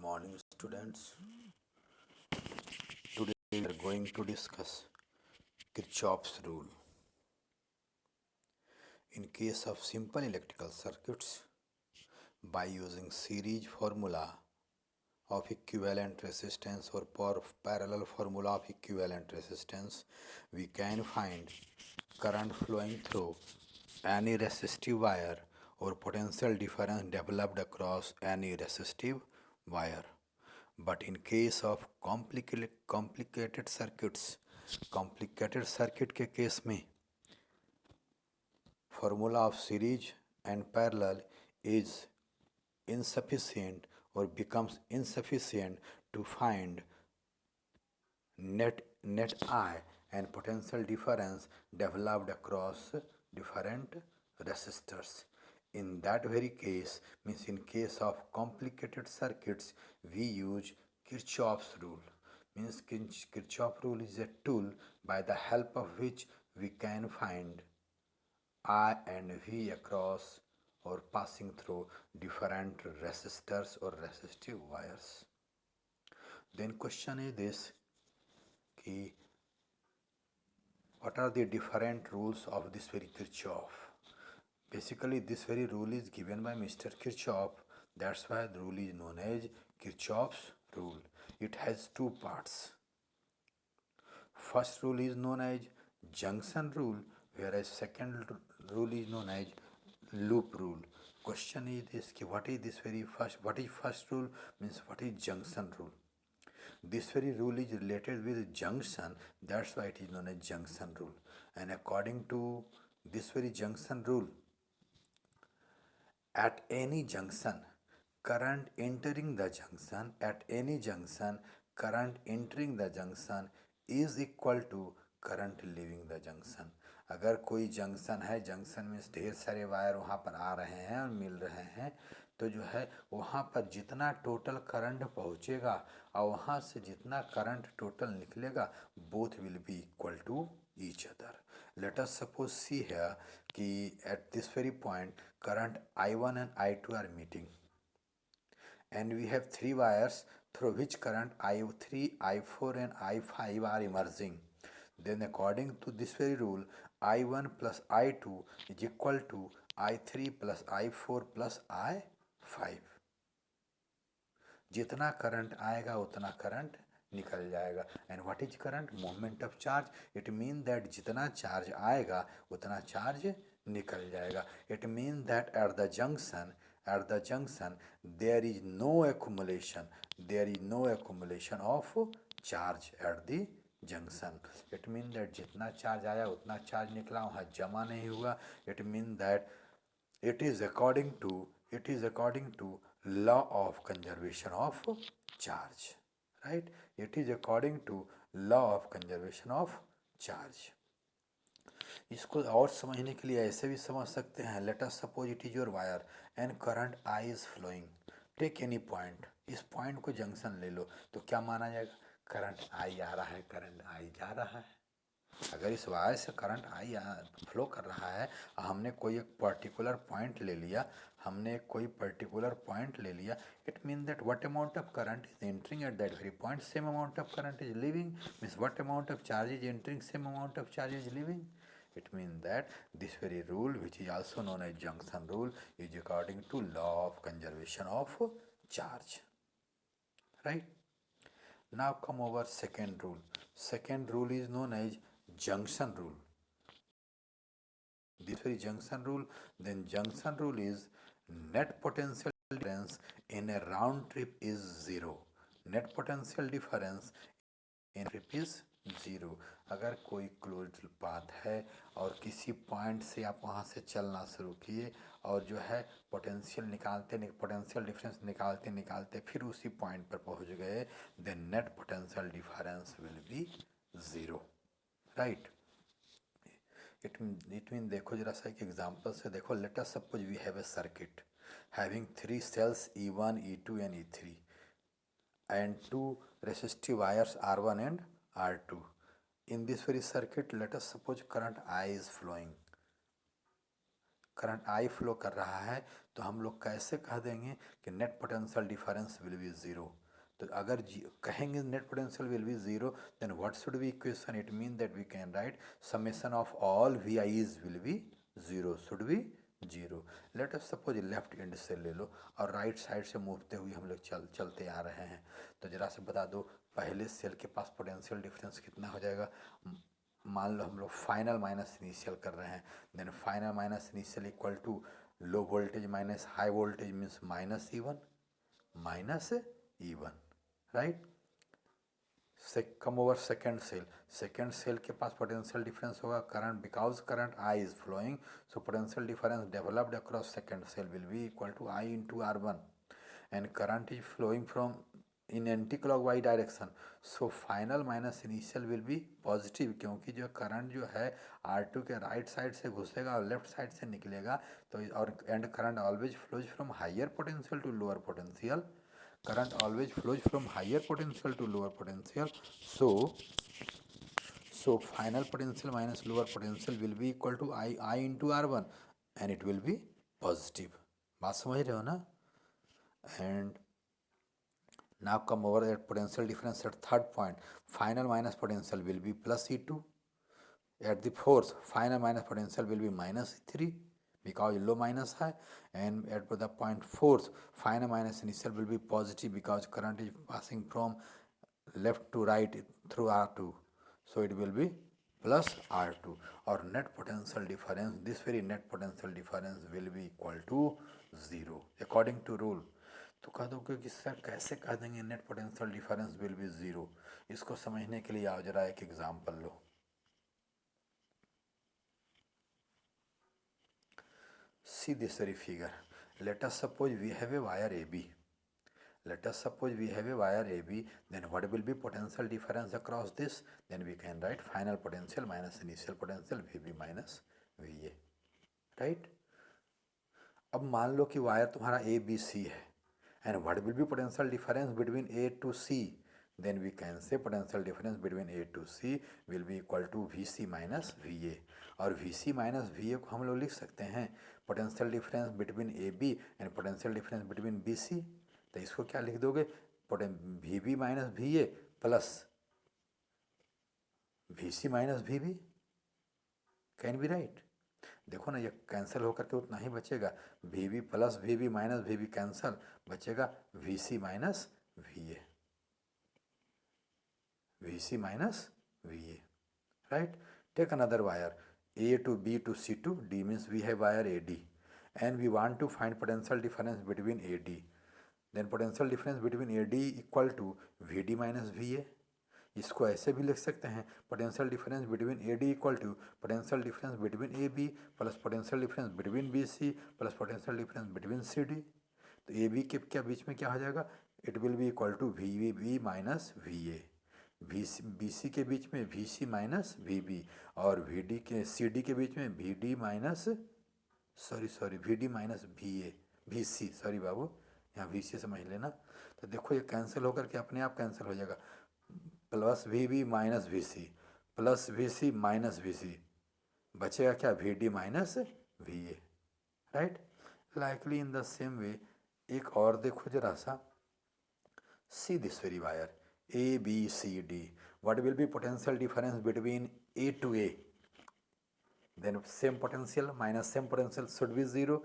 morning, students. Today we are going to discuss Kirchhoff's rule. In case of simple electrical circuits, by using series formula of equivalent resistance or parallel formula of equivalent resistance, we can find current flowing through any resistive wire or potential difference developed across any resistive wire. But in case of complicated circuit के case में formula of series and parallel is insufficient or becomes insufficient to find net I and potential difference developed across different resistors. In that very case, means in case of complicated circuits, we use Kirchhoff's rule. Means Kirchhoff rule is a tool by the help of which we can find I and V across or passing through different resistors or resistive wires. Then question is this, कि what are the different rules of this very Kirchhoff? Basically, this very rule is given by Mr. Kirchhoff. That's why the rule is known as Kirchhoff's rule. It has two parts. First rule is known as junction rule, whereas second rule is known as loop rule. Question is this, कि what is this very first? What is first rule? Means what is junction rule? This very rule is related with junction, that's why it is known as junction rule. And according to this very junction rule, at any junction, current entering the junction, at any junction, current entering the junction is equal to current leaving the junction. अगर कोई junction है, junction में ढेर सारे wire वहाँ पर आ रहे हैं और मिल रहे हैं, तो जो है वहाँ पर जितना टोटल करंट पहुँचेगा और वहाँ से जितना करंट टोटल निकलेगा, both will be equal to each other. Let us suppose see here कि at this very point current I1 and I2 are meeting, and we have three wires through which current I3, I4 and I5 are emerging. Then according to this very rule, I1 plus I2 is equal to I3 plus I4 plus I5. जितना current आएगा उतना current निकल जाएगा. And what is current? Moment of charge. It mean that जितना charge आएगा उतना charge निकल जाएगा. It mean that at the junction there is no accumulation of charge at the junction. It means that जितना charge आया उतना charge निकला, वहाँ जमा नहीं हुआ. It means that it is according to law of conservation of charge, right? It is according to law of conservation of charge. इसको और समझने के लिए ऐसे भी समझ सकते हैं. Let us suppose it is your wire and current I is flowing. Take any point, इस पॉइंट को जंक्शन ले लो, तो क्या माना जाएगा? करंट आई आ रहा है, करंट आई जा रहा है. अगर इस वायर से करंट आई फ्लो कर रहा है, हमने कोई एक पर्टिकुलर पॉइंट ले लिया, it mean that what amount of current is entering at that very point, same amount of current is living. Means what amount of charge is entering, same amount of charge is living. It means that this very rule, which is also known as junction rule, is according to law of conservation of charge, right? Now come over second rule. Second rule is known as junction rule. This very junction rule, then junction rule is net potential difference in a round trip is zero. Net potential difference in a trip is zero. अगर कोई close path है और किसी point से आप वहाँ से चलना शुरू किए और जो है पोटेंशियल डिफरेंस निकालते फिर उसी पॉइंट पर पहुँच गए, then net potential difference will be zero, right? It mean देखो जरा सा एक एग्जांपल से देखो. Let us suppose we have a circuit having three cells E1, E2 and E3 and two resistive wires R1 and R2. In this very circuit, let us suppose current I is flowing. Current I flow कर रहा है, तो तो हम लोग कैसे कह देंगे कि net potential difference will be zero. तो अगर कहेंगे net potential will be zero, then what should be equation? It mean that we can write summation of all V I's will be zero, should be zero. Let us suppose left end से ले लो और right side से मूवते हुए हम लोग चलते आ रहे हैं। तो जरा से बता दो पहले सेल के पास पोटेंशियल डिफरेंस कितना हो जाएगा। मान लो हम लोग फाइनल माइनस इनिशियल कर रहे हैं, then final minus initial equal to low voltage minus high voltage means minus E one, right. से कम ओवर सेकेंड सेल के पास पोटेंशियल डिफरेंस होगा current, because current I is flowing, so potential difference developed across second cell will be equal to I into R one, and current is flowing from in anti clockwise direction, so final minus initial will be positive, क्योंकि जो current जो है R2 के right side से घुसेगा और left side से निकलेगा। तो और and current always flows from higher potential to lower potential, current always flows from higher potential to lower potential, so final potential minus lower potential will be equal to I into R1 and it will be positive। बात समझ रहे हो ना? And now come over that potential difference at third point, final minus potential will be plus E2, at the fourth final minus potential will be minus E3 because low minus high, and at the point fourth final minus initial will be positive because current is passing from left to right through R2, so it will be plus R2, or net potential difference, this very net potential difference will be equal to 0 according to rule। तो कह दो कि sir कैसे कह देंगे net potential difference will be zero. इसको समझने के लिए आओ जरा एक example low. See this very figure. Let us suppose we have a wire AB. Let us suppose we have a wire AB, then what will be potential difference across this? Then we can write final potential minus initial potential VB minus VA, right? अब मान लो कि wire तुम्हारा ABC है, and what will be potential difference between A to C? Then we can say potential difference between A to C will be equal to VC minus VA, और VC minus VA को हम लोग लिख सकते हैं potential difference between AB and potential difference between BC। तो इसको क्या लिख दोगे? VB minus VA plus VC minus VB, can be right. देखो ना ये कैंसिल होकर के उतना ही बचेगा, VB plus VB minus VB cancel, बचेगा VC minus VA, VC minus VA, right? Take another wire A to B to C to D, means we have wire AD and we want to find potential difference between AD, then potential difference between AD equal to VD minus VA। इसको ऐसे भी लिख सकते हैं potential difference between AD equal to potential difference between AB plus potential difference between BC plus potential difference between CD। तो AB के क्या बीच में क्या हो जाएगा? It will be equal to VB minus VA, BC के बीच में VC माइनस VB, और VD के CD के बीच में VD minus VD minus VA VC, sorry बाबू यहाँ VC समझ लेना। तो देखो ये कैंसिल होकर के अपने आप कैंसिल हो जाएगा, plus VB minus VC plus VC minus VC, बचेगा क्या? VD minus VA, right. Likely in the same way एक और देखो जरा सा, see this very wire ABCD, what will be potential difference between A to A? Then same potential minus same potential should be 0।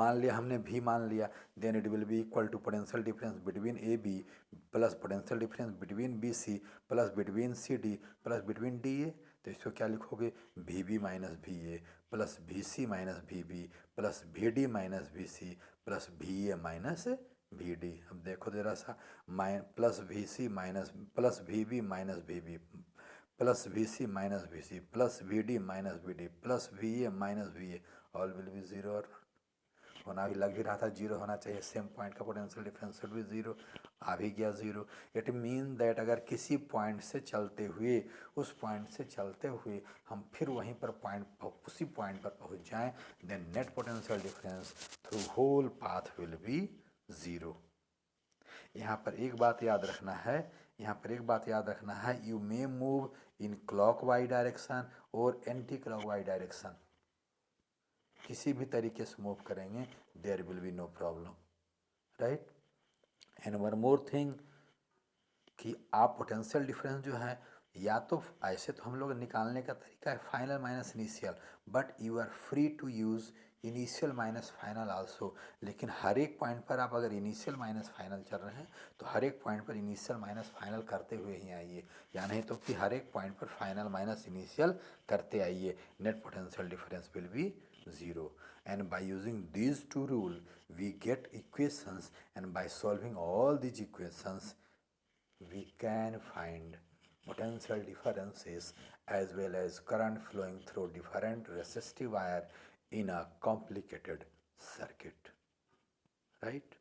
मान लिया हमने V मान लिया, then it will be equal to potential difference between AB plus potential difference between BC plus between CD plus between DA। तो इसको क्या लिखोगे? VB minus VA plus VC minus VB plus VD minus VC plus VA minus VD। अब देखो जरा सा, plus VC minus plus VB minus VB plus VC minus VC plus VD minus VD plus VA minus VA, all will be zero. और होना भी लग भी रहा था जीरो होना चाहिए, सेम पॉइंट का पोटेंशियल डिफरेंस शुड भी जीरो, आ भी गया जीरो। इट मीन दैट अगर किसी पॉइंट से चलते हुए उस पॉइंट से चलते हुए हम फिर वहीं पर उसी पॉइंट पर पहुंच जाएं, then net potential difference through whole path will be zero. यहाँ पर एक बात याद रखना है, यहाँ पर एक बात याद रखना है, you may move in clockwise direction और एंटी क्लॉकवाइज डायरेक्शन, किसी भी तरीके से मूव करेंगे there will be no problem, right? And one more thing कि आप पोटेंशियल डिफरेंस जो है या तो ऐसे तो हम लोग निकालने का तरीका है final minus initial, but you are free to use initial minus final also. लेकिन हर एक पॉइंट पर आप अगर इनिशियल माइनस फाइनल चल रहे हैं तो हर एक पॉइंट पर इनिशियल माइनस फाइनल करते हुए ही आइए, या नहीं तो कि हर एक पॉइंट पर फाइनल माइनस इनिशियल करते आइए, net potential difference will B zero. And by using these two rules we get equations, and by solving all these equations we can find potential differences as well as current flowing through different resistive wire in a complicated circuit, right?